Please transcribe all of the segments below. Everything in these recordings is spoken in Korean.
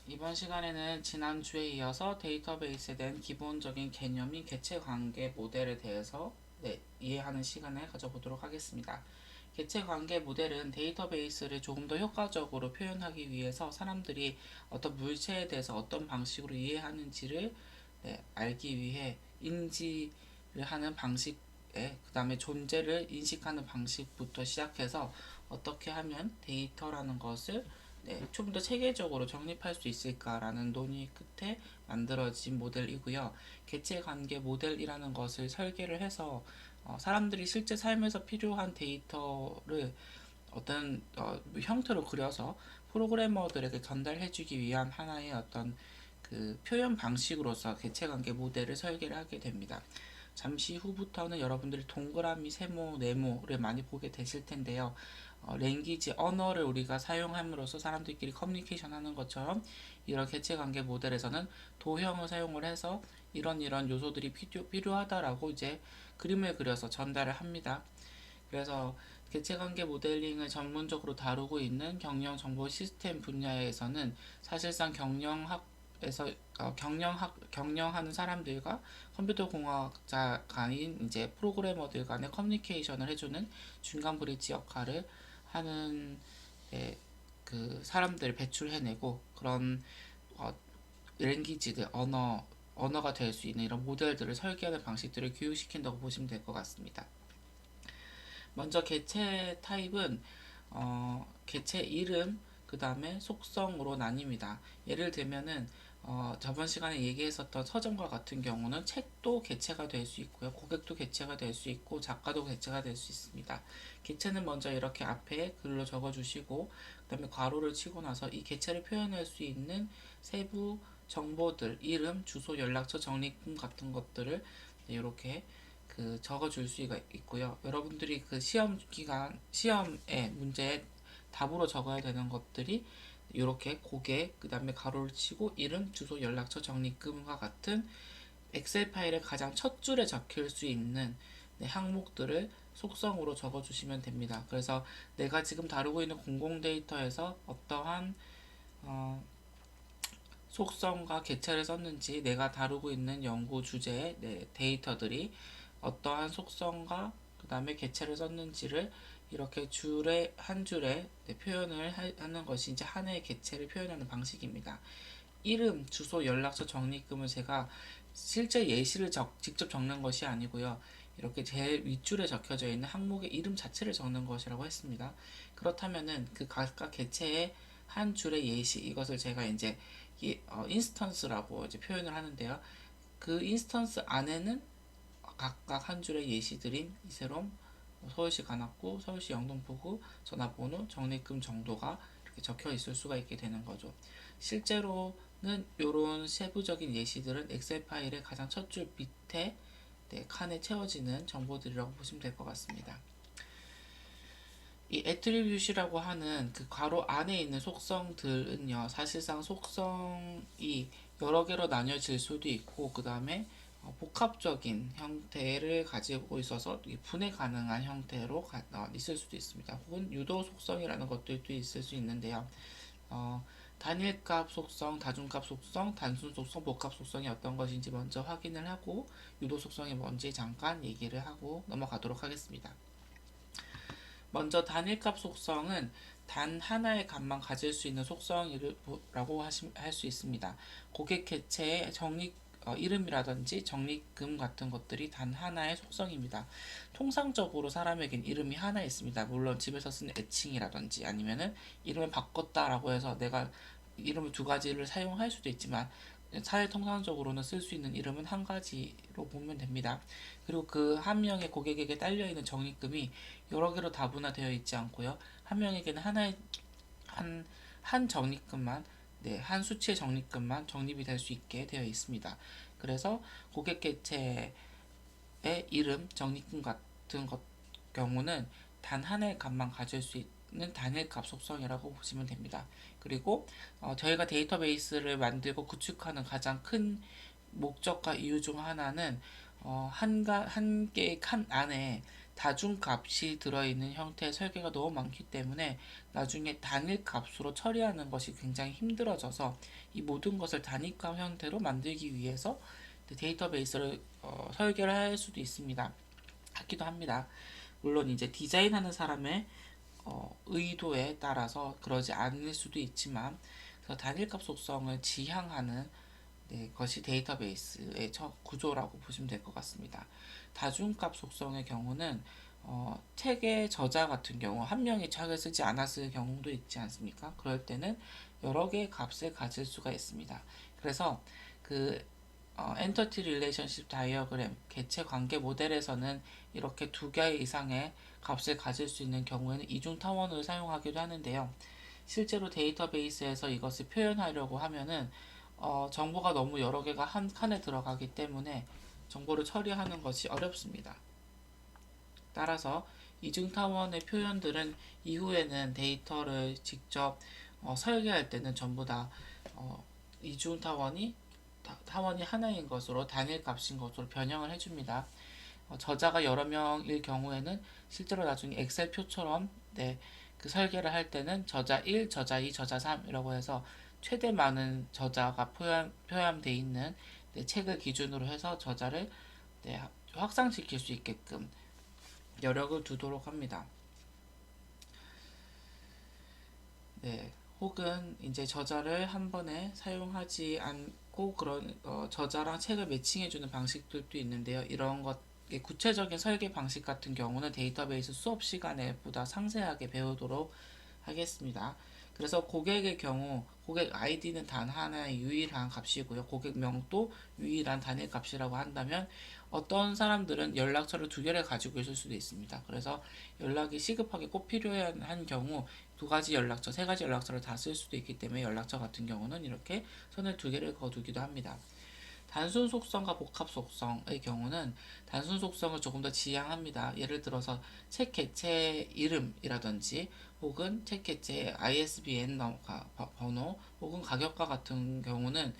이번 시간에는 지난주에 이어서 데이터베이스에 대한 기본적인 개념인 객체관계 모델에 대해서 이해하는 시간을 가져보도록 하겠습니다. 객체관계 모델은 데이터베이스를 조금 더 효과적으로 표현하기 위해서 사람들이 어떤 물체에 대해서 어떤 방식으로 이해하는지를 알기 위해 인지를 하는 방식, 그 다음에 존재를 인식하는 방식부터 시작해서 어떻게 하면 데이터라는 것을 좀 더 체계적으로 정립할 수 있을까라는 논의 끝에 만들어진 모델이고요. 객체관계 모델이라는 것을 설계를 해서 사람들이 실제 삶에서 필요한 데이터를 어떤 형태로 그려서 프로그래머들에게 전달해주기 위한 하나의 어떤 그 표현 방식으로서 객체관계 모델을 설계를 하게 됩니다. 잠시 후부터는 여러분들이 동그라미, 세모, 네모를 많이 보게 되실 텐데요. 랭귀지, 언어를 우리가 사용함으로써 사람들끼리 커뮤니케이션 하는 것처럼 이런 객체관계 모델에서는 도형을 사용을 해서 이런 요소들이 필요하다라고 이제 그림을 그려서 전달을 합니다. 그래서 객체관계 모델링을 전문적으로 다루고 있는 경영 정보 시스템 분야에서는 사실상 경영하는 사람들과 컴퓨터 공학자 간인 이제 프로그래머들 간의 커뮤니케이션을 해주는 중간 브릿지 역할을 하는 그 사람들을 배출해내고 그런 어, 랭귀지들 언어가 될 수 있는 이런 모델들을 설계하는 방식들을 교육시킨다고 보시면 될 것 같습니다. 먼저 개체 타입은 개체 이름 그 다음에 속성으로 나뉩니다. 예를 들면은 저번 시간에 얘기했었던 서점과 같은 경우는 책도 개체가 될 수 있고요. 고객도 개체가 될 수 있고 작가도 개체가 될 수 있습니다. 개체는 먼저 이렇게 앞에 글로 적어주시고 그 다음에 괄호를 치고 나서 이 개체를 표현할 수 있는 세부 정보들, 이름, 주소, 연락처, 적립금 같은 것들을 이렇게 그 적어줄 수가 있고요. 여러분들이 그 시험의 문제에 답으로 적어야 되는 것들이 이렇게 고객, 그 다음에 가로를 치고 이름, 주소, 연락처, 적립금과 같은 엑셀 파일의 가장 첫 줄에 적힐 수 있는 항목들을 속성으로 적어주시면 됩니다. 그래서 내가 지금 다루고 있는 공공 데이터에서 어떠한 속성과 개체를 썼는지 내가 다루고 있는 연구 주제의 데이터들이 어떠한 속성과 그 다음에 개체를 썼는지를 이렇게 한 줄에 표현을 하는 것이 이제 하나의 개체를 표현하는 방식입니다. 이름, 주소, 연락처, 적립금을 제가 실제 예시를 직접 적는 것이 아니고요. 이렇게 제일 윗줄에 적혀져 있는 항목의 이름 자체를 적는 것이라고 했습니다. 그렇다면은 그 각각 개체의 한 줄의 예시, 이것을 제가 이제 인스턴스라고 이제 표현을 하는데요. 그 인스턴스 안에는 각각 한 줄의 예시들인 이세롬, 서울시 관악구, 서울시 영등포구, 전화번호, 적립금 정도가 이렇게 적혀 있을 수가 있게 되는 거죠. 실제로는 이런 세부적인 예시들은 엑셀 파일의 가장 첫 줄 밑에 칸에 채워지는 정보들이라고 보시면 될 것 같습니다. 이 애트리뷰시라고 하는 그 괄호 안에 있는 속성들은요, 사실상 속성이 여러 개로 나뉘어질 수도 있고, 그 다음에 복합적인 형태를 가지고 있어서 분해 가능한 형태로 있을 수도 있습니다. 혹은 유도 속성이라는 것들도 있을 수 있는데요. 단일값 속성, 다중값 속성, 단순 속성, 복합 속성이 어떤 것인지 먼저 확인을 하고 유도 속성이 뭔지 잠깐 얘기를 하고 넘어가도록 하겠습니다. 먼저 단일값 속성은 단 하나의 값만 가질 수 있는 속성이라고 할 수 있습니다. 고객 개체의 이름이라든지 적립금 같은 것들이 단 하나의 속성입니다. 통상적으로 사람에겐 이름이 하나 있습니다. 물론 집에서 쓰는 애칭이라든지 아니면은 이름을 바꿨다라고 해서 내가 이름을 두 가지를 사용할 수도 있지만 사회 통상적으로는 쓸 수 있는 이름은 한 가지로 보면 됩니다. 그리고 그 한 명의 고객에게 딸려있는 적립금이 여러 개로 다분화되어 있지 않고요. 한 명에게는 한 적립금만, 한 수치의 적립금만 적립이 될 수 있게 되어 있습니다. 그래서 고객 개체의 이름, 적립금 같은 경우는 단 하나의 값만 가질 수 있는 단일값 속성이라고 보시면 됩니다. 그리고 저희가 데이터베이스를 만들고 구축하는 가장 큰 목적과 이유 중 하나는 한 개의 칸 안에 다중값이 들어있는 형태의 설계가 너무 많기 때문에 나중에 단일 값으로 처리하는 것이 굉장히 힘들어져서 이 모든 것을 단위값 형태로 만들기 위해서 데이터베이스를 설계를 할 수도 있습니다. 하기도 합니다. 물론 이제 디자인하는 사람의 의도에 따라서 그러지 않을 수도 있지만, 그래서 단일값 속성을 지향하는 것이 데이터베이스의 구조라고 보시면 될 것 같습니다. 다중값 속성의 경우는 책의 저자 같은 경우 한 명이 책을 쓰지 않았을 경우도 있지 않습니까? 그럴 때는 여러 개의 값을 가질 수가 있습니다. 그래서 그 엔터티 릴레이션십 다이어그램 객체 관계 모델에서는 이렇게 두 개 이상의 값을 가질 수 있는 경우에는 이중 타원을 사용하기도 하는데요. 실제로 데이터베이스에서 이것을 표현하려고 하면은 정보가 너무 여러 개가 한 칸에 들어가기 때문에 정보를 처리하는 것이 어렵습니다. 따라서 이중 타원의 표현들은 이후에는 데이터를 직접 설계할 때는 전부 다 이중 타원이 하나인 것으로 단일 값인 것으로 변형을 해줍니다. 저자가 여러 명일 경우에는 실제로 나중에 엑셀 표처럼 그 설계를 할 때는 저자 1, 저자 2, 저자 3이라고 해서 최대 많은 저자가 포함되어 있는 책을 기준으로 해서 저자를 확산시킬 수 있게끔 여력을 두도록 합니다. 혹은 이제 저자를 한 번에 사용하지 않고 그런 저자랑 책을 매칭해주는 방식들도 있는데요. 이런 것 구체적인 설계 방식 같은 경우는 데이터베이스 수업 시간에 보다 상세하게 배우도록 하겠습니다. 그래서 고객의 경우 고객 아이디는 단 하나의 유일한 값이고요. 고객명도 유일한 단일 값이라고 한다면 어떤 사람들은 연락처를 두 개를 가지고 있을 수도 있습니다. 그래서 연락이 시급하게 꼭 필요한 경우 두 가지 연락처, 세 가지 연락처를 다 쓸 수도 있기 때문에 연락처 같은 경우는 이렇게 선을 두 개를 거두기도 합니다. 단순 속성과 복합 속성의 경우는 단순 속성을 조금 더 지향합니다. 예를 들어서 책 개체 이름이라든지 혹은 책 개체 ISBN 번호 혹은 가격과 같은 경우는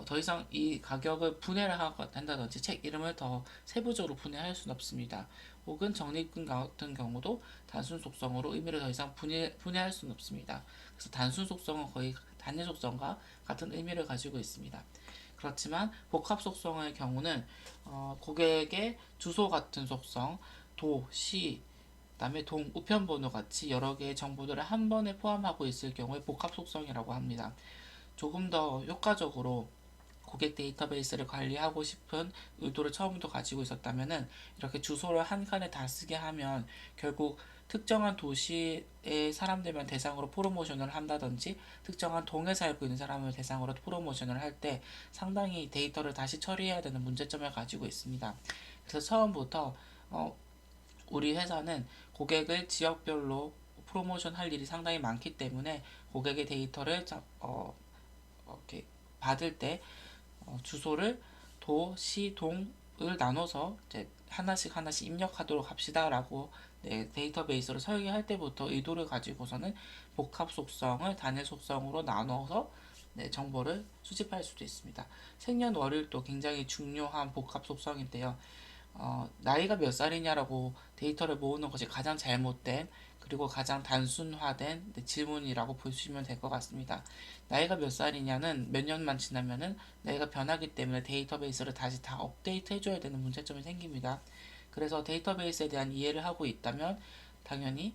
더 이상 이 가격을 분해를 한다든지 책 이름을 더 세부적으로 분해할 수는 없습니다. 혹은 적립금 같은 경우도 단순 속성으로 의미를 더 이상 분해할 수는 없습니다. 그래서 단순 속성은 거의 단일 속성과 같은 의미를 가지고 있습니다. 그렇지만 복합 속성의 경우는 고객의 주소 같은 속성, 도, 시, 그다음에 동, 우편번호 같이 여러 개의 정보들을 한 번에 포함하고 있을 경우에 복합 속성이라고 합니다. 조금 더 효과적으로 고객 데이터베이스를 관리하고 싶은 의도를 처음부터 가지고 있었다면은 이렇게 주소를 한 칸에 다 쓰게 하면 결국 특정한 도시의 사람들만 대상으로 프로모션을 한다든지 특정한 동에 살고 있는 사람을 대상으로 프로모션을 할 때 상당히 데이터를 다시 처리해야 되는 문제점을 가지고 있습니다. 그래서 처음부터 우리 회사는 고객을 지역별로 프로모션 할 일이 상당히 많기 때문에 고객의 데이터를 이렇게 받을 때 주소를 도, 시, 동을 나눠서 이제 하나씩 하나씩 입력하도록 합시다라고 데이터베이스를 설계할 때부터 의도를 가지고서는 복합 속성을 단일 속성으로 나눠서 정보를 수집할 수도 있습니다. 생년월일도 굉장히 중요한 복합 속성인데요. 나이가 몇 살이냐라고 데이터를 모으는 것이 가장 잘못된 그리고 가장 단순화된 질문이라고 보시면 될 것 같습니다. 나이가 몇 살이냐는 몇 년만 지나면은 나이가 변하기 때문에 데이터베이스를 다시 다 업데이트 해줘야 되는 문제점이 생깁니다. 그래서 데이터베이스에 대한 이해를 하고 있다면 당연히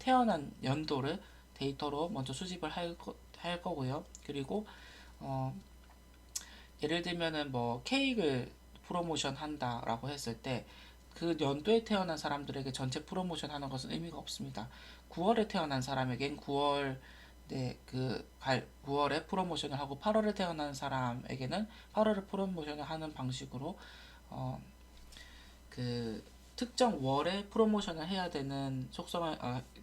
태어난 연도를 데이터로 먼저 수집을 할 거고요. 그리고 예를 들면은 뭐 케이크를 프로모션 한다라고 했을 때 그 연도에 태어난 사람들에게 전체 프로모션 하는 것은 의미가 없습니다. 9월에 태어난 사람에겐 9월에 프로모션을 하고 8월에 태어난 사람에게는 8월에 프로모션을 하는 방식으로 그 특정 월에 프로모션을 해야 되는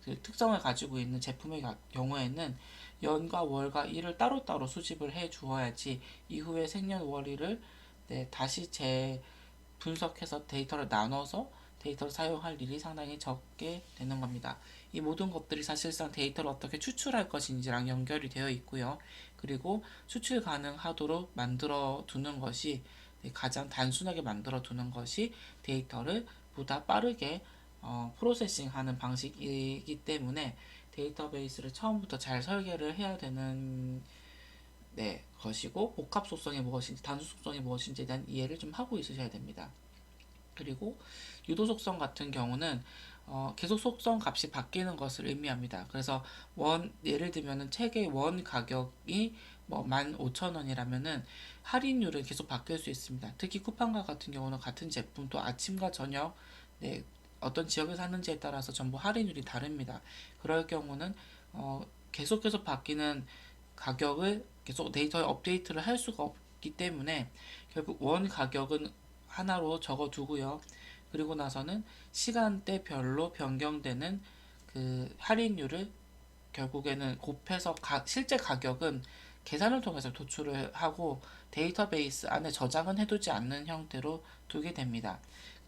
그 특성을 가지고 있는 제품의 경우에는 연과 월과 일을 따로따로 수집을 해 주어야지 이후에 생년월일을 다시 분석해서 데이터를 나눠서 데이터를 사용할 일이 상당히 적게 되는 겁니다. 이 모든 것들이 사실상 데이터를 어떻게 추출할 것인지랑 연결이 되어 있고요. 그리고 추출 가능하도록 만들어 두는 것이 가장 단순하게 만들어 두는 것이 데이터를 보다 빠르게 프로세싱하는 방식이기 때문에 데이터베이스를 처음부터 잘 설계를 해야 되는 것이고, 복합 속성이 무엇인지 단수 속성이 무엇인지에 대한 이해를 좀 하고 있으셔야 됩니다. 그리고 유도 속성 같은 경우는 계속 속성 값이 바뀌는 것을 의미합니다. 그래서 예를 들면은 책의 원 가격이 뭐 15,000원이라면은 할인율은 계속 바뀔 수 있습니다. 특히 쿠팡과 같은 경우는 같은 제품도 아침과 저녁 어떤 지역에 사는지에 따라서 전부 할인율이 다릅니다. 그럴 경우는 계속 바뀌는 가격을 계속 데이터에 업데이트를 할 수가 없기 때문에 결국 원 가격은 하나로 적어 두고요. 그리고 나서는 시간대별로 변경되는 그 할인율을 결국에는 곱해서 실제 가격은 계산을 통해서 도출을 하고 데이터베이스 안에 저장은 해두지 않는 형태로 두게 됩니다.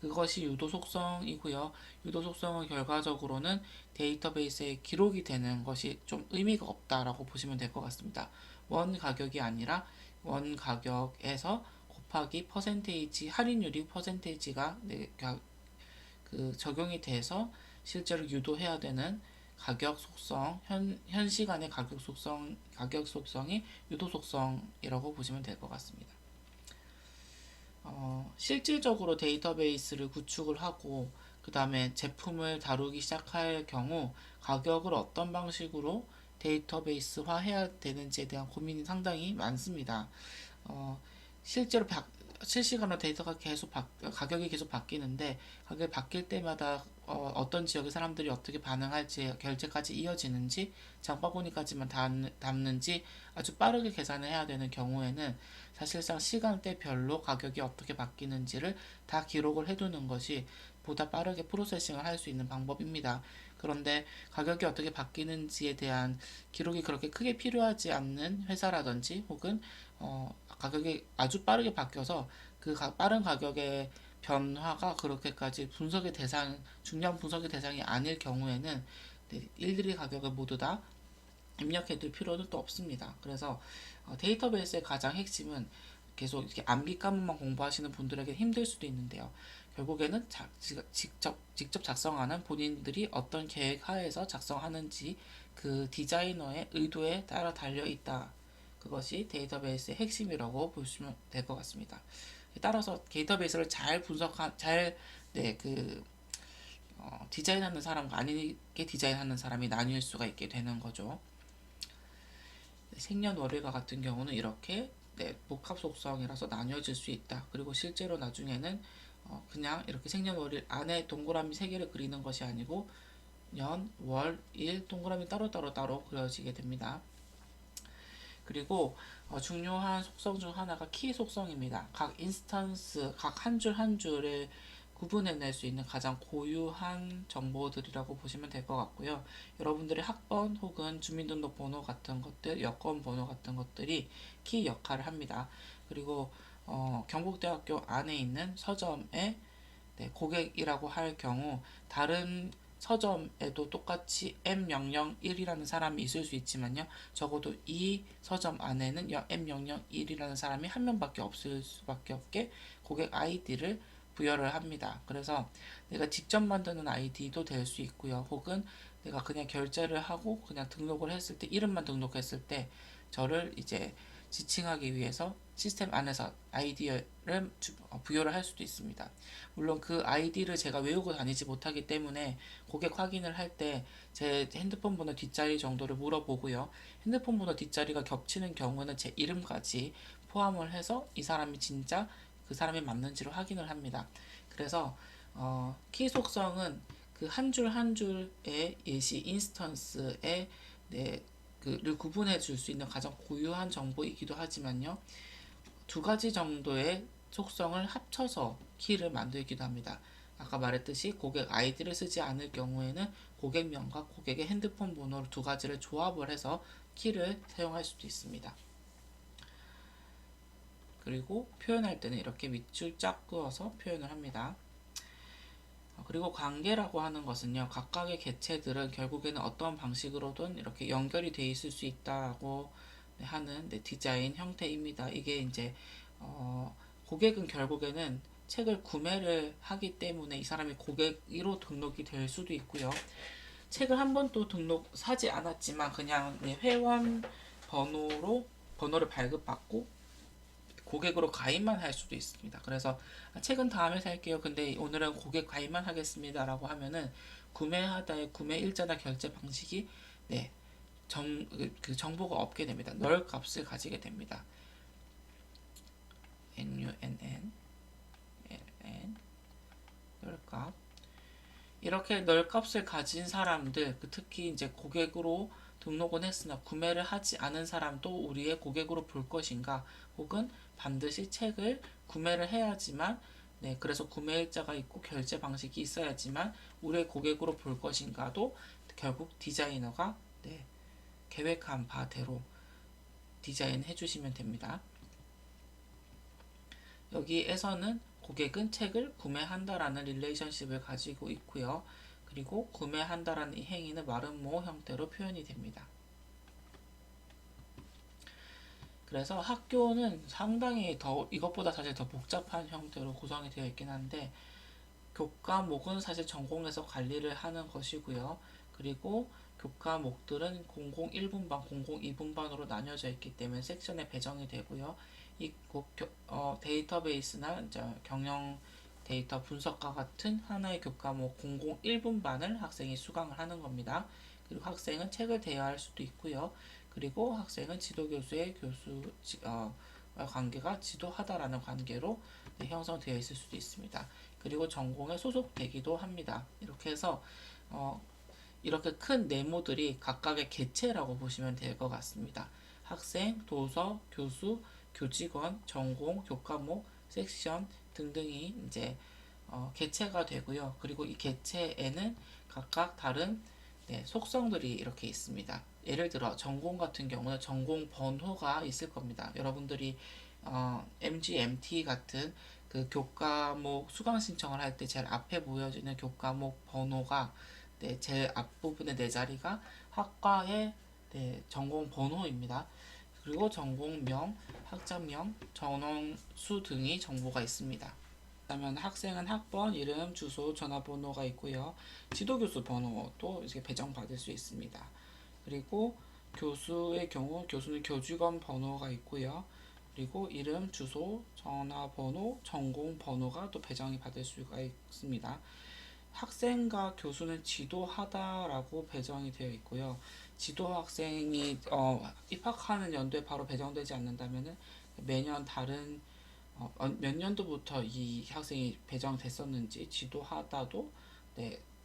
그것이 유도 속성이고요. 유도 속성은 결과적으로는 데이터베이스에 기록이 되는 것이 좀 의미가 없다라고 보시면 될 것 같습니다. 원 가격이 아니라 원 가격에서 곱하기 퍼센테이지 할인율이 퍼센테이지가 적용이 돼서 실제로 유도해야 되는 가격 속성, 현 시간의 가격 속성이 유도 속성이라고 보시면 될 것 같습니다. 실질적으로 데이터베이스를 구축을 하고 그 다음에 제품을 다루기 시작할 경우 가격을 어떤 방식으로 데이터베이스화 해야 되는지에 대한 고민이 상당히 많습니다. 실제로 실시간으로 데이터가 가격이 계속 바뀌는데 가격이 바뀔 때마다 어떤 지역의 사람들이 어떻게 반응할지 결제까지 이어지는지 장바구니까지만 담는지 아주 빠르게 계산을 해야 되는 경우에는 사실상 시간대별로 가격이 어떻게 바뀌는지를 다 기록을 해두는 것이 보다 빠르게 프로세싱을 할 수 있는 방법입니다. 그런데 가격이 어떻게 바뀌는지에 대한 기록이 그렇게 크게 필요하지 않는 회사라든지 혹은 가격이 아주 빠르게 바뀌어서 빠른 가격의 변화가 그렇게까지 중요한 분석의 대상이 아닐 경우에는 일일이 가격을 모두 다 입력해둘 필요는 또 없습니다. 그래서 데이터베이스의 가장 핵심은 계속 이렇게 암기 과목만 공부하시는 분들에게 힘들 수도 있는데요. 결국에는 직접 작성하는 본인들이 어떤 계획 하에서 작성하는지 그 디자이너의 의도에 따라 달려 있다. 그것이 데이터베이스의 핵심이라고 보시면 될 것 같습니다. 따라서 데이터베이스를 잘 디자인하는 사람과 아니게 디자인하는 사람이 나뉠 수가 있게 되는 거죠. 생년월일과 같은 경우는 이렇게 복합 속성이라서 나뉘어질 수 있다. 그리고 실제로 나중에는 그냥 이렇게 생년월일 안에 동그라미 3개를 그리는 것이 아니고 년, 월, 일 동그라미 따로 그려지게 됩니다. 그리고 중요한 속성 중 하나가 키 속성입니다. 각 인스턴스, 각 한 줄 한 줄을 구분해낼 수 있는 가장 고유한 정보들이라고 보시면 될 것 같고요. 여러분들의 학번 혹은 주민등록번호 같은 것들, 여권번호 같은 것들이 키 역할을 합니다. 그리고 경북대학교 안에 있는 서점에 고객이라고 할 경우 다른 서점에도 똑같이 M001이라는 사람이 있을 수 있지만요. 적어도 이 서점 안에는 M001이라는 사람이 한 명밖에 없을 수밖에 없게 고객 아이디를 부여를 합니다. 그래서 내가 직접 만드는 아이디도 될 수 있고요. 혹은 내가 그냥 결제를 하고 그냥 등록을 했을 때 이름만 등록했을 때 저를 이제 지칭하기 위해서 시스템 안에서 아이디를 부여를 할 수도 있습니다. 물론 그 아이디를 제가 외우고 다니지 못하기 때문에 고객 확인을 할 때 제 핸드폰 번호 뒷자리 정도를 물어보고요. 핸드폰 번호 뒷자리가 겹치는 경우는 제 이름까지 포함을 해서 이 사람이 진짜 그 사람이 맞는지를 확인을 합니다. 그래서 키 속성은 그 한 줄 한 줄의 예시 인스턴스에 를 구분해 줄 수 있는 가장 고유한 정보이기도 하지만요. 2가지 정도의 속성을 합쳐서 키를 만들기도 합니다. 아까 말했듯이 고객 아이디를 쓰지 않을 경우에는 고객명과 고객의 핸드폰 번호를 2가지를 조합을 해서 키를 사용할 수도 있습니다. 그리고 표현할 때는 이렇게 밑줄 쫙 그어서 표현을 합니다. 그리고 관계라고 하는 것은요, 각각의 개체들은 결국에는 어떤 방식으로든 이렇게 연결이 돼 있을 수 있다고 하는 디자인 형태입니다. 이게 이제 고객은 결국에는 책을 구매를 하기 때문에 이 사람이 고객으로 등록이 될 수도 있고요. 책을 한 번도 사지 않았지만 그냥 회원 번호를 발급받고 고객으로 가입만 할 수도 있습니다. 그래서 책은 다음에 살게요. 근데 오늘은 고객 가입만 하겠습니다. 라고 하면은 구매하다의 구매 일자나 결제 방식이 네, 그 정보가 없게 됩니다. 널 값을 가지게 됩니다. NUNN 널 값. 이렇게 널 값을 가진 사람들, 특히 이제 고객으로 등록은 했으나 구매를 하지 않은 사람도 우리의 고객으로 볼 것인가, 혹은 반드시 책을 구매를 해야지만, 네, 그래서 구매일자가 있고 결제 방식이 있어야지만 우리의 고객으로 볼 것인가도 결국 디자이너가 네, 계획한 바대로 디자인해 주시면 됩니다. 여기에서는 고객은 책을 구매한다라는 릴레이션십을 가지고 있고요. 그리고 구매한다라는 이 행위는 마름모 형태로 표현이 됩니다. 그래서 학교는 상당히 이것보다 사실 더 복잡한 형태로 구성이 되어 있긴 한데, 교과목은 사실 전공에서 관리를 하는 것이고요. 그리고 교과목들은 001분반, 002분반으로 나뉘어져 있기 때문에 섹션에 배정이 되고요. 이 데이터베이스나 이제 경영 데이터 분석과 같은 하나의 교과목 001분반을 학생이 수강을 하는 겁니다. 그리고 학생은 책을 대여할 수도 있고요. 그리고 학생은 지도교수의 관계가 지도하다라는 관계로 형성되어 있을 수도 있습니다. 그리고 전공에 소속되기도 합니다. 이렇게 해서 이렇게 큰 네모들이 각각의 개체라고 보시면 될 것 같습니다. 학생, 도서, 교수, 교직원, 전공, 교과목, 섹션 등등이 이제 개체가 되고요. 그리고 이 개체에는 각각 다른 속성들이 이렇게 있습니다. 예를 들어 전공 같은 경우는 전공 번호가 있을 겁니다. 여러분들이 MG, MT 같은 그 교과목 수강 신청을 할 때 제일 앞에 보여지는 교과목 번호가 제일 앞부분의 네 자리가 학과의 전공 번호입니다. 그리고 전공명, 학점명, 전원수 등이 정보가 있습니다. 그다음에 학생은 학번, 이름, 주소, 전화번호가 있고요. 지도교수 번호도 이제 배정받을 수 있습니다. 그리고 교수의 경우 교수는 교직원 번호가 있고요. 그리고 이름, 주소, 전화번호, 전공 번호가 또 배정이 받을 수가 있습니다. 학생과 교수는 지도하다라고 배정이 되어 있고요. 지도 학생이 입학하는 연도에 바로 배정되지 않는다면은 매년 다른 몇 년도부터 이 학생이 배정됐었는지 지도하다도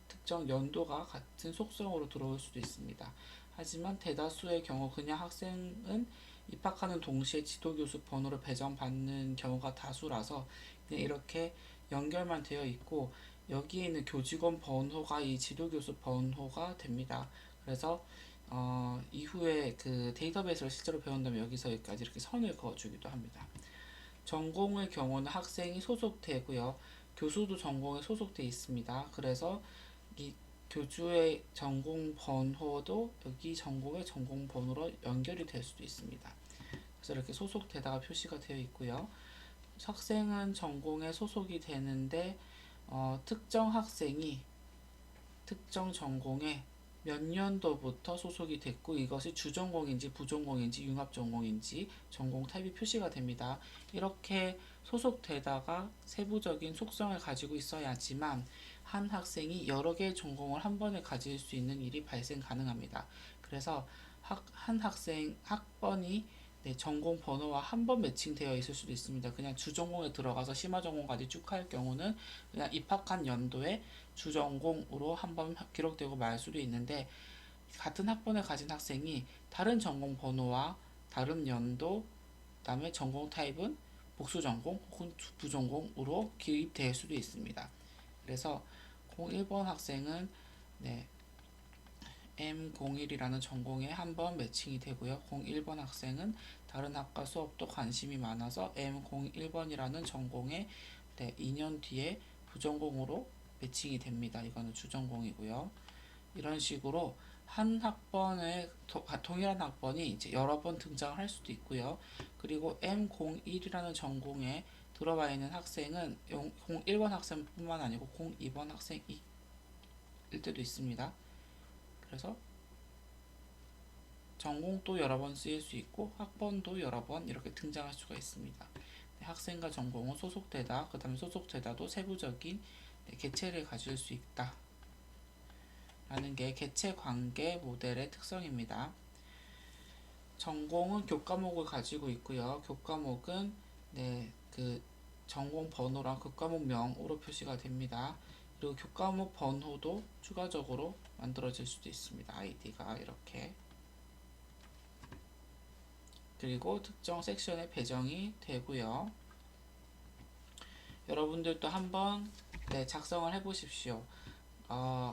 특정 연도가 같은 속성으로 들어올 수도 있습니다. 하지만 대다수의 경우 그냥 학생은 입학하는 동시에 지도교수 번호를 배정받는 경우가 다수라서 그냥 이렇게 연결만 되어 있고, 여기에 있는 교직원 번호가 이 지도교수 번호가 됩니다. 그래서 이후에 그 데이터베이스를 실제로 배운다면 여기서 여기까지 이렇게 선을 그어주기도 합니다. 전공의 경우는 학생이 소속되고요. 교수도 전공에 소속되어 있습니다. 그래서 이 교주의 전공 번호도 여기 전공의 전공 번호로 연결이 될 수도 있습니다. 그래서 이렇게 소속되다가 표시가 되어 있고요. 학생은 전공에 소속이 되는데 특정 학생이 특정 전공에 몇 년도부터 소속이 됐고 이것이 주전공인지 부전공인지 융합전공인지 전공 타입이 표시가 됩니다. 이렇게 소속되다가 세부적인 속성을 가지고 있어야지만 한 학생이 여러 개의 전공을 한 번에 가질 수 있는 일이 발생 가능합니다. 그래서 한 학생 학번이 전공 번호와 한 번 매칭되어 있을 수도 있습니다. 그냥 주전공에 들어가서 심화전공까지 쭉 할 경우는 그냥 입학한 연도에 주전공으로 한 번 기록되고 말 수도 있는데, 같은 학번을 가진 학생이 다른 전공 번호와 다른 연도, 그다음에 전공 타입은 복수전공 혹은 부전공으로 기입될 수도 있습니다. 그래서 01번 학생은 M01이라는 전공에 한 번 매칭이 되고요. 01번 학생은 다른 학과 수업도 관심이 많아서 M01번이라는 전공에 2년 뒤에 부전공으로 매칭이 됩니다. 이거는 주전공이고요. 이런 식으로 한 학번에 동일한 학번이 이제 여러 번 등장할 수도 있고요. 그리고 M01이라는 전공에 들어와 있는 학생은 01번 학생뿐만 아니고 02번 학생일 때도 있습니다. 그래서 전공도 여러 번 쓰일 수 있고 학번도 여러 번 이렇게 등장할 수가 있습니다. 학생과 전공은 소속되다, 그 다음에 소속되다도 세부적인 개체를 가질 수 있다 라는 게 개체 관계 모델의 특성입니다. 전공은 교과목을 가지고 있고요. 교과목은 그 전공 번호랑 교과목명으로 표시가 됩니다. 그리고 교과목 번호도 추가적으로 만들어질 수도 있습니다. 아이디가 이렇게. 그리고 특정 섹션에 배정이 되고요. 여러분들도 한번 작성을 해보십시오.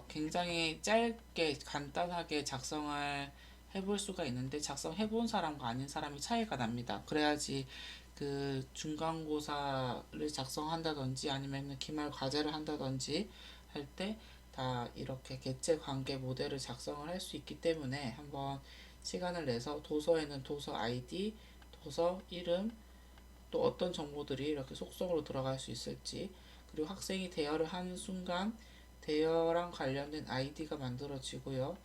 굉장히 짧게 간단하게 작성을 해볼 수가 있는데 작성해본 사람과 아닌 사람이 차이가 납니다. 그래야지 그 중간고사를 작성한다든지 아니면 기말 과제를 한다든지 할 때 다 이렇게 개체 관계 모델을 작성을 할 수 있기 때문에 한번 시간을 내서 도서에는 도서 아이디, 도서 이름, 또 어떤 정보들이 이렇게 속성으로 들어갈 수 있을지, 그리고 학생이 대여를 하는 순간 대여랑 관련된 아이디가 만들어지고요.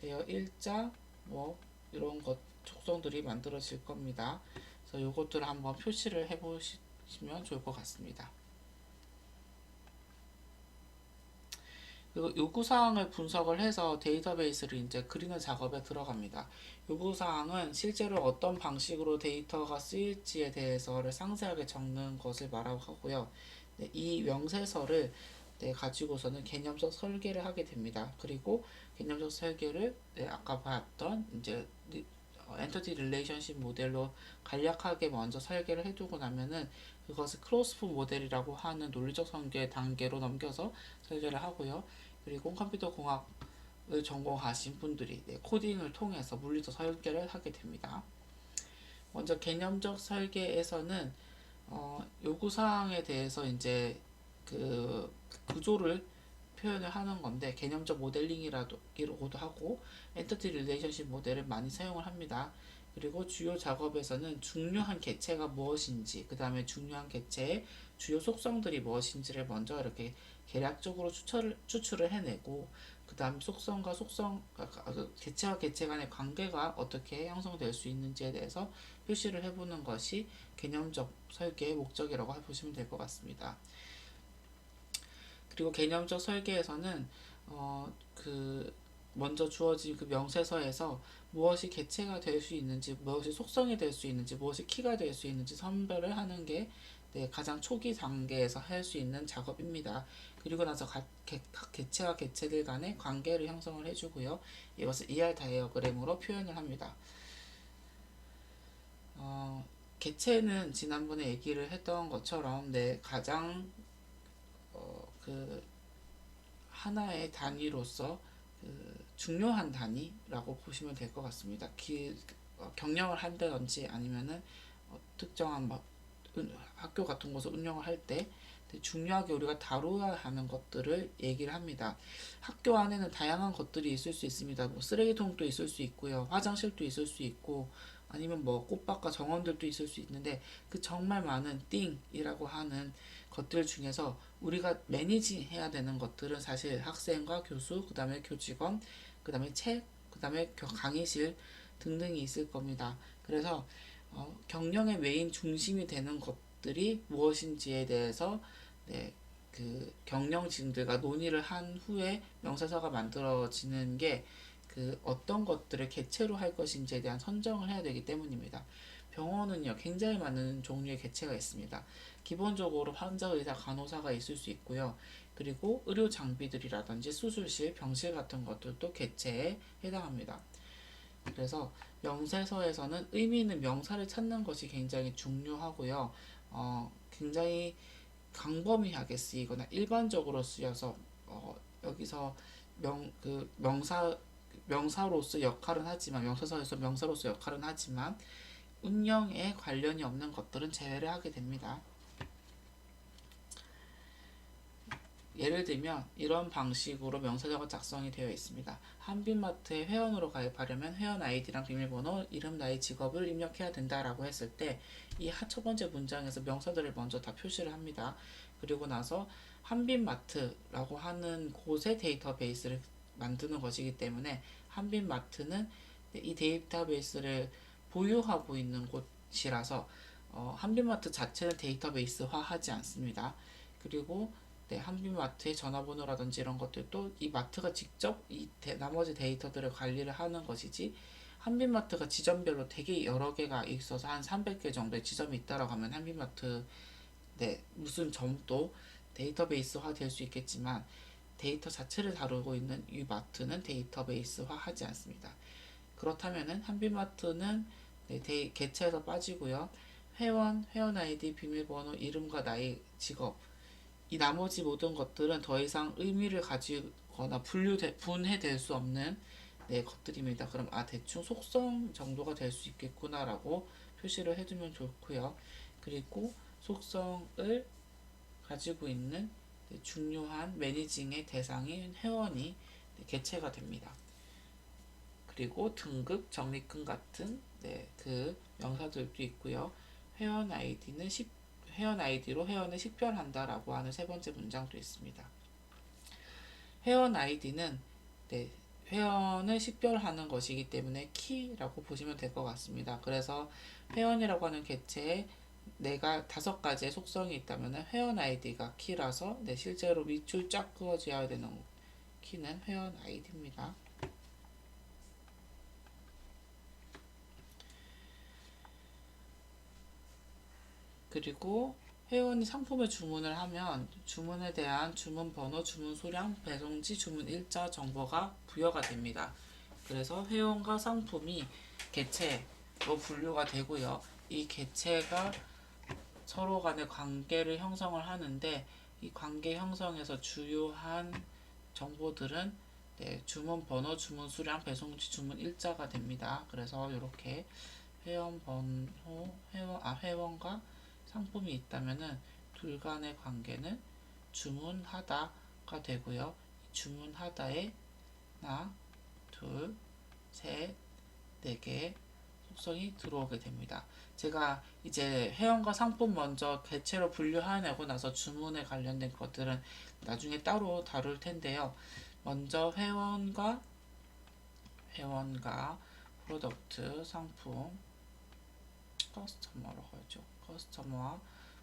대여 일자 뭐 이런 것 속성들이 만들어질 겁니다. 그래서 이것들을 한번 표시를 해보시면 좋을 것 같습니다. 그리고 요구사항을 분석을 해서 데이터베이스를 이제 그리는 작업에 들어갑니다. 요구사항은 실제로 어떤 방식으로 데이터가 쓰일지에 대해서를 상세하게 적는 것을 말하고 하고요. 이 명세서를 가지고서는 개념적 설계를 하게 됩니다. 그리고 개념적 설계를 아까 봤던 이제 엔티티 릴레이션십 모델로 간략하게 먼저 설계를 해두고 나면은 그것을 크로스프 모델이라고 하는 논리적 설계 단계로 넘겨서 설계를 하고요. 그리고 컴퓨터 공학을 전공하신 분들이 코딩을 통해서 물리적 설계를 하게 됩니다. 먼저 개념적 설계에서는 요구사항에 대해서 이제 그 구조를 표현을 하는 건데 개념적 모델링이라고도 하고 엔티티 릴레이션십 모델을 많이 사용을 합니다. 그리고 주요 작업에서는 중요한 개체가 무엇인지, 그 다음에 중요한 개체의 주요 속성들이 무엇인지를 먼저 이렇게 계략적으로 추출을 해내고, 그 다음 속성과 속성, 개체와 개체 간의 관계가 어떻게 형성될 수 있는지에 대해서 표시를 해보는 것이 개념적 설계의 목적이라고 보시면 될 것 같습니다. 그리고 개념적 설계에서는 먼저 주어진 그 명세서에서 무엇이 개체가 될 수 있는지, 무엇이 속성이 될 수 있는지, 무엇이 키가 될 수 있는지 선별을 하는 게 가장 초기 단계에서 할 수 있는 작업입니다. 그리고 나서 각 개체와 개체들 간의 관계를 형성을 해주고요. 이것을 ER 다이어그램으로 표현을 합니다. 개체는 지난번에 얘기를 했던 것처럼 가장 그 하나의 단위로서 중요한 단위라고 보시면 될 것 같습니다. 경영을 한다든지 아니면은 특정한 학교 같은 곳을 운영을 할 때 중요하게 우리가 다루어야 하는 것들을 얘기를 합니다. 학교 안에는 다양한 것들이 있을 수 있습니다. 뭐 쓰레기통도 있을 수 있고요, 화장실도 있을 수 있고, 아니면 뭐 꽃밭과 정원들도 있을 수 있는데 그 정말 많은 띵이라고 하는 것들 중에서 우리가 매니지해야 되는 것들은 사실 학생과 교수, 그 다음에 교직원, 그 다음에 책, 그 다음에 강의실 등등이 있을 겁니다. 그래서 경영의 메인 중심이 되는 것들이 무엇인지에 대해서 그 경영진들과 논의를 한 후에 명세서가 만들어지는 게 어떤 것들을 개체로 할 것인지에 대한 선정을 해야 되기 때문입니다. 병원은요, 굉장히 많은 종류의 개체가 있습니다. 기본적으로 환자, 의사, 간호사가 있을 수 있고요. 그리고 의료 장비들이라든지 수술실, 병실 같은 것들도 개체에 해당합니다. 그래서 명세서에서는 의미 있는 명사를 찾는 것이 굉장히 중요하고요. 굉장히 광범위하게 쓰이거나 일반적으로 쓰여서 여기서 명사로서 역할은 하지만, 명세서에서 명사로서 역할은 하지만 운영에 관련이 없는 것들은 제외를 하게 됩니다. 예를 들면 이런 방식으로 명세서가 작성이 되어 있습니다. 한빛마트에 회원으로 가입하려면 회원 아이디랑 비밀번호, 이름, 나이, 직업을 입력해야 된다라고 했을 때 이 첫 번째 문장에서 명사들을 먼저 다 표시를 합니다. 그리고 나서 한빛마트라고 하는 곳의 데이터베이스를 만드는 것이기 때문에 한빛마트는 이 데이터베이스를 보유하고 있는 곳이라서 한빛마트 자체는 데이터베이스화 하지 않습니다. 그리고 한빛마트의 전화번호라든지 이런 것들도 이 마트가 직접 나머지 데이터들을 관리를 하는 것이지, 한빛마트가 지점별로 되게 여러 개가 있어서 한 300개 정도의 지점이 있다라고 하면 한빛마트 무슨 점도 데이터베이스화 될 수 있겠지만 데이터 자체를 다루고 있는 이 마트는 데이터베이스화 하지 않습니다. 그렇다면은 한빛마트는 개체에서 빠지고요. 회원 아이디, 비밀번호, 이름과 나이, 직업, 이 나머지 모든 것들은 더 이상 의미를 가지거나 분해될 수 없는 것들입니다. 그럼 대충 속성 정도가 될 수 있겠구나라고 표시를 해두면 좋고요. 그리고 속성을 가지고 있는 중요한 매니징의 대상인 회원이 개체가 됩니다. 그리고 등급, 적립금 같은 그 명사들도 있고요. 회원 아이디로 회원을 식별한다라고 하는 세 번째 문장도 있습니다. 회원 아이디는 회원을 식별하는 것이기 때문에 키라고 보시면 될 것 같습니다. 그래서 회원이라고 하는 개체에 내가 5가지의 속성이 있다면 회원 아이디가 키라서 실제로 밑줄 쫙 그어줘야 되는 키는 회원 아이디입니다. 그리고 회원이 상품을 주문을 하면 주문에 대한 주문 번호, 주문 소량, 배송지, 주문 일자 정보가 부여가 됩니다. 그래서 회원과 상품이 개체로 분류가 되고요. 이 개체가 서로 간의 관계를 형성을 하는데 이 관계 형성에서 주요한 정보들은 주문 번호, 주문 수량, 배송지, 주문 일자가 됩니다. 그래서 이렇게 회원 번호, 회원과 상품이 있다면은 둘 간의 관계는 주문하다가 되고요. 주문하다에 하나, 둘, 셋, 네 개의 속성이 들어오게 됩니다. 제가 이제 회원과 상품 먼저 개체로 분류해내고 나서 주문에 관련된 것들은 나중에 따로 다룰 텐데요. 먼저 회원과 프로덕트, 상품, 커스터머라고 하죠. 커스터머와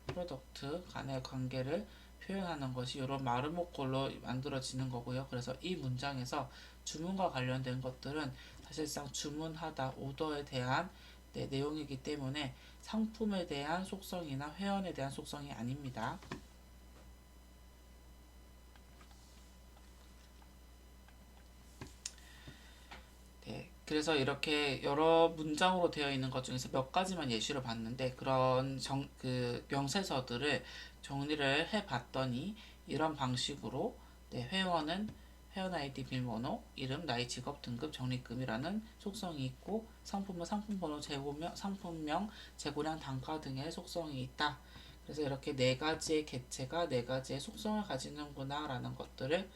프로덕트 간의 관계를 표현하는 것이 이런 마르모꼴로 만들어지는 거고요. 그래서 이 문장에서 주문과 관련된 것들은 사실상 주문하다, 오더에 대한 내용이기 때문에 상품에 대한 속성이나 회원에 대한 속성이 아닙니다. 그래서 이렇게 여러 문장으로 되어 있는 것 중에서 몇 가지만 예시로 봤는데 그런 명세서들을 정리를 해봤더니 이런 방식으로 회원은 회원 아이디, 비밀번호, 이름, 나이, 직업, 등급, 적립금이라는 속성이 있고 상품은 상품번호, 상품명, 재고량, 단가 등의 속성이 있다. 그래서 이렇게 4가지의 개체가 4가지의 속성을 가지는구나 라는 것들을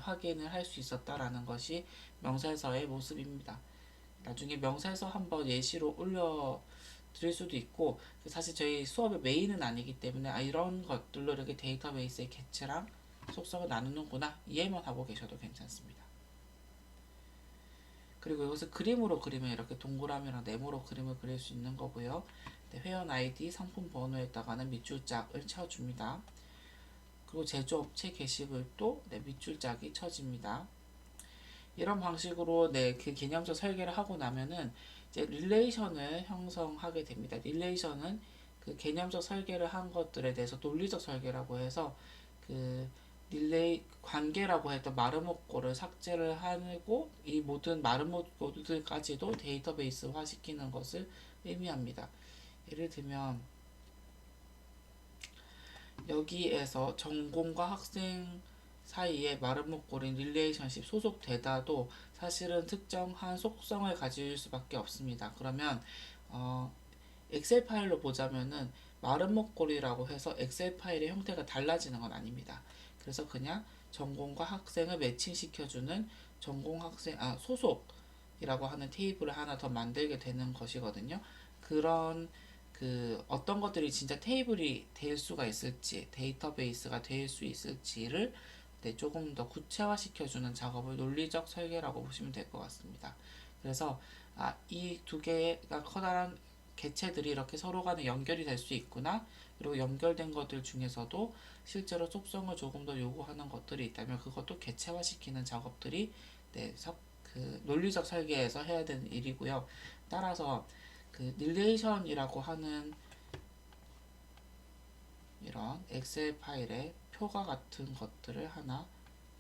확인을 할 수 있었다라는 것이 명세서의 모습입니다. 나중에 명세서 한번 예시로 올려드릴 수도 있고 사실 저희 수업의 메인은 아니기 때문에 이런 것들로 이렇게 데이터베이스의 개체랑 속성을 나누는구나 이해만 하고 계셔도 괜찮습니다. 그리고 여기서 그림으로 그리면 이렇게 동그라미랑 네모로 그림을 그릴 수 있는 거고요. 회원 아이디, 상품 번호에다가는 밑줄짝을 쳐줍니다. 그리고 제조업체 게시글도 밑줄짝이 쳐집니다. 이런 방식으로 그 개념적 설계를 하고 나면은 이제 릴레이션을 형성하게 됩니다. 릴레이션은 그 개념적 설계를 한 것들에 대해서 논리적 설계라고 해서 그 릴레이 관계라고 했던 마르모꼴을 삭제를 하고 이 모든 마르모꼴들까지도 데이터베이스화 시키는 것을 의미합니다. 예를 들면 여기에서 전공과 학생 사이에 마르모꼴인 릴레이션십 소속되다도 사실은 특정한 속성을 가질 수밖에 없습니다. 그러면 엑셀 파일로 보자면은 마르모꼴이라고 해서 엑셀 파일의 형태가 달라지는 건 아닙니다. 그래서 그냥 전공과 학생을 매칭시켜주는 소속이라고 하는 테이블을 하나 더 만들게 되는 것이거든요. 그런 어떤 것들이 진짜 테이블이 될 수가 있을지, 데이터베이스가 될 수 있을지를 조금 더 구체화시켜주는 작업을 논리적 설계라고 보시면 될 것 같습니다. 그래서 이 두 개가 커다란 개체들이 이렇게 서로 간에 연결이 될 수 있구나. 그리고 연결된 것들 중에서도 실제로 속성을 조금 더 요구하는 것들이 있다면 그것도 개체화시키는 작업들이 논리적 설계에서 해야 되는 일이고요. 따라서 릴레이션이라고 하는 이런 엑셀 파일에 표가 같은 것들을 하나,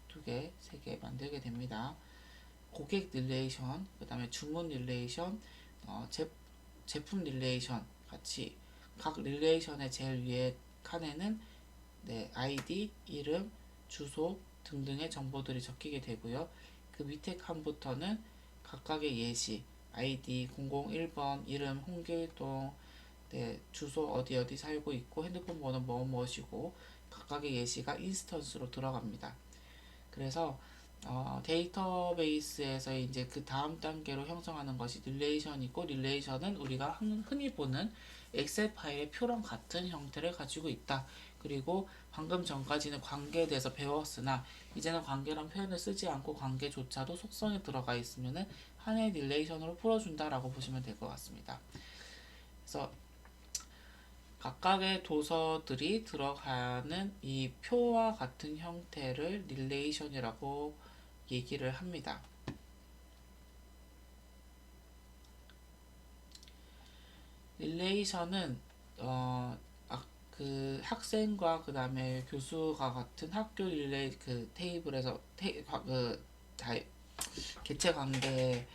두 개, 세 개 만들게 됩니다. 고객 릴레이션, 그 다음에 주문 릴레이션, 제품 릴레이션 같이 각 릴레이션의 제일 위에 칸에는 아이디, 이름, 주소 등등의 정보들이 적히게 되고요. 그 밑에 칸부터는 각각의 예시, 아이디 001번, 이름 홍길동, 주소 어디 살고 있고 핸드폰 번호 무엇이고 각각의 예시가 인스턴스로 들어갑니다. 그래서 데이터베이스에서 이제 그 다음 단계로 형성하는 것이 릴레이션이고, 릴레이션은 우리가 흔히 보는 엑셀 파일의 표랑 같은 형태를 가지고 있다. 그리고 방금 전까지는 관계에 대해서 배웠으나 이제는 관계란 표현을 쓰지 않고 관계조차도 속성에 들어가 있으면은 하나의 릴레이션으로 풀어준다라고 보시면 될 것 같습니다. 그래서 각각의 도서들이 들어가는 이 표와 같은 형태를 릴레이션이라고 얘기를 합니다. 릴레이션은 그 학생과 그 다음에 교수가 같은 학교 릴레이 테이블에서 개체 관계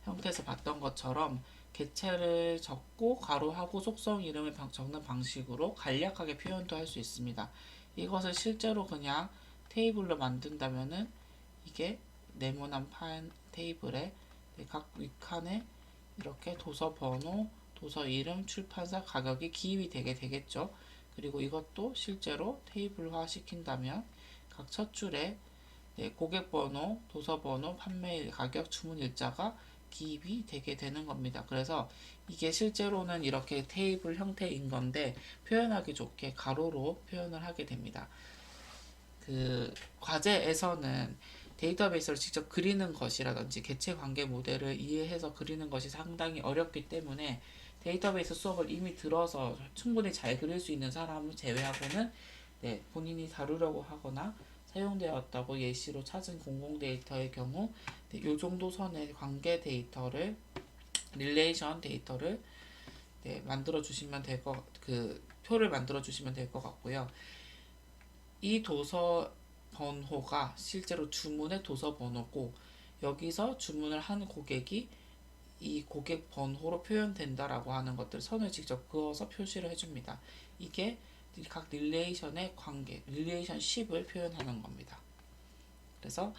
형태에서 봤던 것처럼 개체를 적고 가로하고 속성 이름을 적는 방식으로 간략하게 표현도 할 수 있습니다. 이것을 실제로 그냥 테이블로 만든다면은 이게 네모난 테이블에 각 윗칸에 이렇게 도서 번호, 도서 이름, 출판사, 가격이 기입이 되게 되겠죠. 그리고 이것도 실제로 테이블화 시킨다면 각 첫 줄에 고객 번호, 도서 번호, 판매일, 가격, 주문 일자가 기입이 되게 되는 겁니다. 그래서 이게 실제로는 이렇게 테이블 형태인 건데 표현하기 좋게 가로로 표현을 하게 됩니다. 과제에서는 데이터베이스를 직접 그리는 것이라든지 개체 관계 모델을 이해해서 그리는 것이 상당히 어렵기 때문에 데이터베이스 수업을 이미 들어서 충분히 잘 그릴 수 있는 사람을 제외하고는 본인이 다루려고 하거나 사용되었다고 예시로 찾은 공공 데이터의 경우 이 정도 선의 관계 데이터를 릴레이션 데이터를 만들어 주시면 표를 만들어 주시면 될 것 같고요. 이 도서 번호가 실제로 주문의 도서 번호고 여기서 주문을 한 고객이 이 고객 번호로 표현된다라고 하는 것들 선을 직접 그어서 표시를 해줍니다. 이게 각 릴레이션의 관계, 릴레이션십을 표현하는 겁니다. 그래서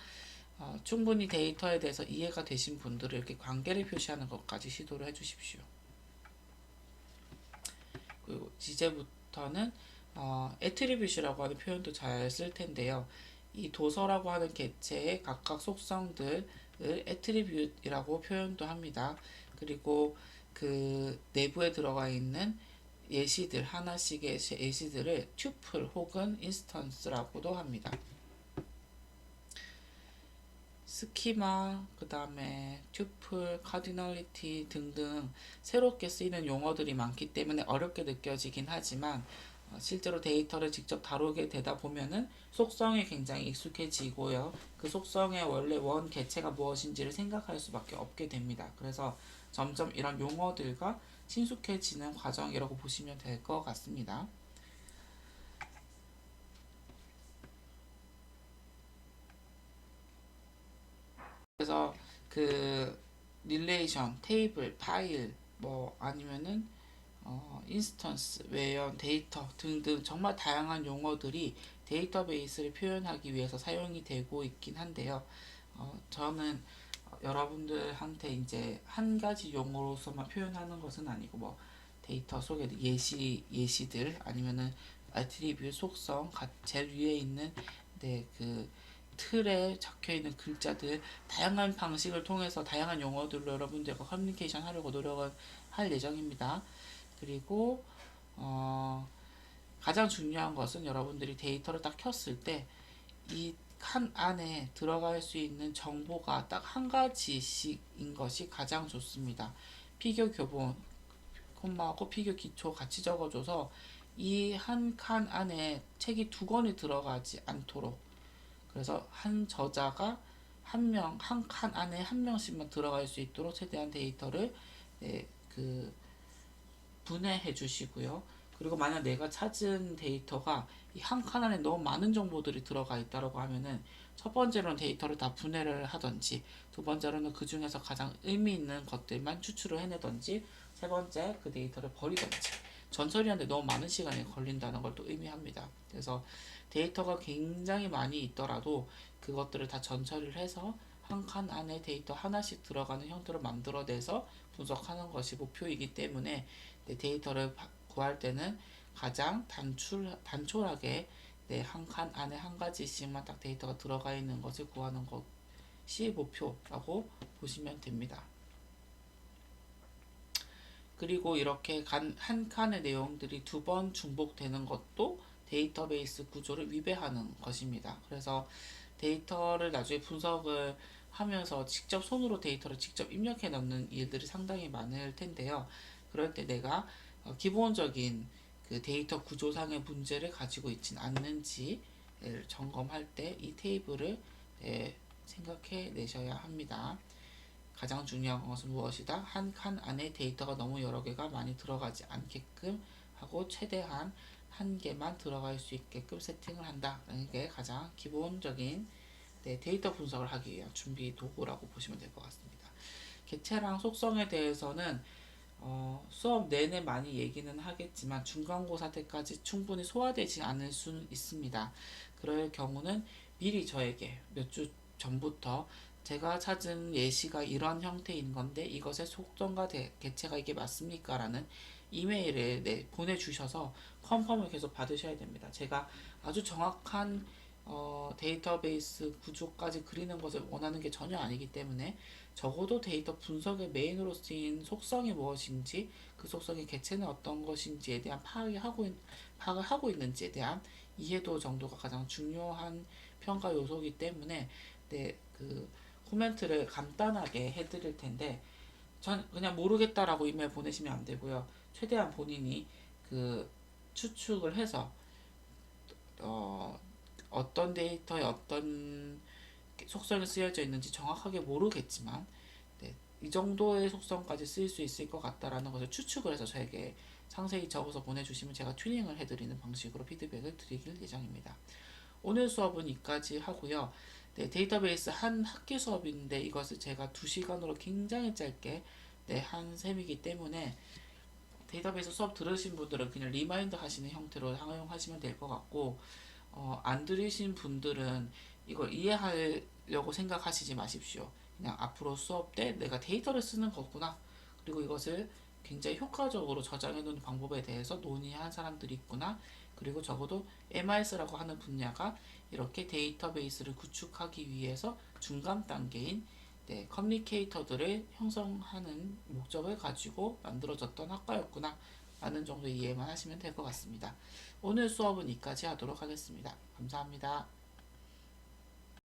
충분히 데이터에 대해서 이해가 되신 분들은 이렇게 관계를 표시하는 것까지 시도를 해주십시오. 그리고 이제부터는 애트리뷰시라고 하는 표현도 잘 쓸 텐데요. 이 도서라고 하는 개체의 각각 속성들을 애트리뷰트이라고 표현도 합니다. 그리고 그 내부에 들어가 있는 예시들 하나씩의 예시들을 튜플 혹은 인스턴스라고도 합니다. 스키마, 그 다음에 튜플, 카디널리티 등등 새롭게 쓰이는 용어들이 많기 때문에 어렵게 느껴지긴 하지만 실제로 데이터를 직접 다루게 되다 보면은 속성에 굉장히 익숙해지고요. 그 속성의 원래 원 개체가 무엇인지를 생각할 수밖에 없게 됩니다. 그래서 점점 이런 용어들과 친숙해지는 과정이라고 보시면 될 것 같습니다. 그래서 릴레이션, 테이블, 파일, 아니면은 인스턴스, 외연, 데이터 등등 정말 다양한 용어들이 데이터베이스를 표현하기 위해서 사용이 되고 있긴 한데요. 저는 여러분들한테 이제 한 가지 용어로서만 표현하는 것은 아니고 데이터 속에 예시들 아니면은 애트리뷰트 속성 제일 위에 있는 네, 그 틀에 적혀 있는 글자들 다양한 방식을 통해서 다양한 용어들로 여러분들과 커뮤니케이션 하려고 노력을 할 예정입니다. 그리고 가장 중요한 것은 여러분들이 데이터를 딱 켰을 때 이 칸 안에 들어갈 수 있는 정보가 딱 한 가지씩인 것이 가장 좋습니다. 피겨 교본, 콤마하고 피겨 기초 같이 적어줘서 이 한 칸 안에 책이 두 권이 들어가지 않도록, 그래서 한 저자가 한 칸 안에 한 명씩만 들어갈 수 있도록 최대한 데이터를 네, 그 분해해 주시고요. 그리고 만약 내가 찾은 데이터가 이 한 칸 안에 너무 많은 정보들이 들어가 있다고 하면은 첫 번째로는 데이터를 다 분해를 하던지, 두 번째로는 그 중에서 가장 의미 있는 것들만 추출을 해내던지, 세 번째 그 데이터를 버리던지. 전처리하는데 너무 많은 시간이 걸린다는 걸 또 의미합니다. 그래서 데이터가 굉장히 많이 있더라도 그것들을 다 전처리를 해서 한 칸 안에 데이터 하나씩 들어가는 형태로 만들어내서 분석하는 것이 목표이기 때문에 데이터를 구할 때는 가장 단촐하게 한 칸 안에 한 가지씩만 딱 데이터가 들어가 있는 것을 구하는 것이 목표라고 보시면 됩니다. 그리고 이렇게 한 칸의 내용들이 두 번 중복되는 것도 데이터베이스 구조를 위배하는 것입니다. 그래서 데이터를 나중에 분석을 하면서 직접 손으로 데이터를 직접 입력해 넣는 일들이 상당히 많을 텐데요. 그럴 때 내가 기본적인 그 데이터 구조상의 문제를 가지고 있진 않는지를 점검할 때 이 테이블을 생각해 내셔야 합니다. 가장 중요한 것은 무엇이다? 한 칸 안에 데이터가 너무 여러 개가 많이 들어가지 않게끔 하고 최대한 한 개만 들어갈 수 있게끔 세팅을 한다는 게 가장 기본적인 데이터 분석을 하기 위한 준비 도구라고 보시면 될 것 같습니다. 객체랑 속성에 대해서는 수업 내내 많이 얘기는 하겠지만 중간고사 때까지 충분히 소화되지 않을 수는 있습니다. 그럴 경우는 미리 저에게 몇 주 전부터 제가 찾은 예시가 이런 형태인 건데 이것의 속성과 객체가 이게 맞습니까? 라는 이메일을 보내주셔서 컨펌을 계속 받으셔야 됩니다. 제가 아주 정확한 데이터베이스 구조까지 그리는 것을 원하는 게 전혀 아니기 때문에 적어도 데이터 분석의 메인으로 쓰인 속성이 무엇인지, 그 속성의 개체는 어떤 것인지에 대한 파악을 하고 있는지에 대한 이해도 정도가 가장 중요한 평가 요소이기 때문에 그 코멘트를 간단하게 해드릴 텐데 전 그냥 모르겠다라고 이메일 보내시면 안 되고요. 최대한 본인이 그 추측을 해서 어떤 데이터에 어떤 속성이 쓰여져 있는지 정확하게 모르겠지만 이 정도의 속성까지 쓰일 수 있을 것 같다라는 것을 추측을 해서 저에게 상세히 적어서 보내주시면 제가 튜닝을 해드리는 방식으로 피드백을 드릴 예정입니다. 오늘 수업은 여기까지 하고요. 데이터베이스 한 학기 수업인데 이것을 제가 2시간으로 굉장히 짧게 한 셈이기 때문에 데이터베이스 수업 들으신 분들은 그냥 리마인드 하시는 형태로 사용하시면 될 것 같고 안 들으신 분들은 이걸 이해하려고 생각하시지 마십시오. 그냥 앞으로 수업 때 내가 데이터를 쓰는 거구나. 그리고 이것을 굉장히 효과적으로 저장해 놓는 방법에 대해서 논의한 사람들이 있구나. 그리고 적어도 MIS라고 하는 분야가 이렇게 데이터베이스를 구축하기 위해서 중간 단계인 커뮤니케이터들을 형성하는 목적을 가지고 만들어졌던 학과였구나 라는 정도의 이해만 하시면 될 것 같습니다. 오늘 수업은 여기까지 하도록 하겠습니다. 감사합니다.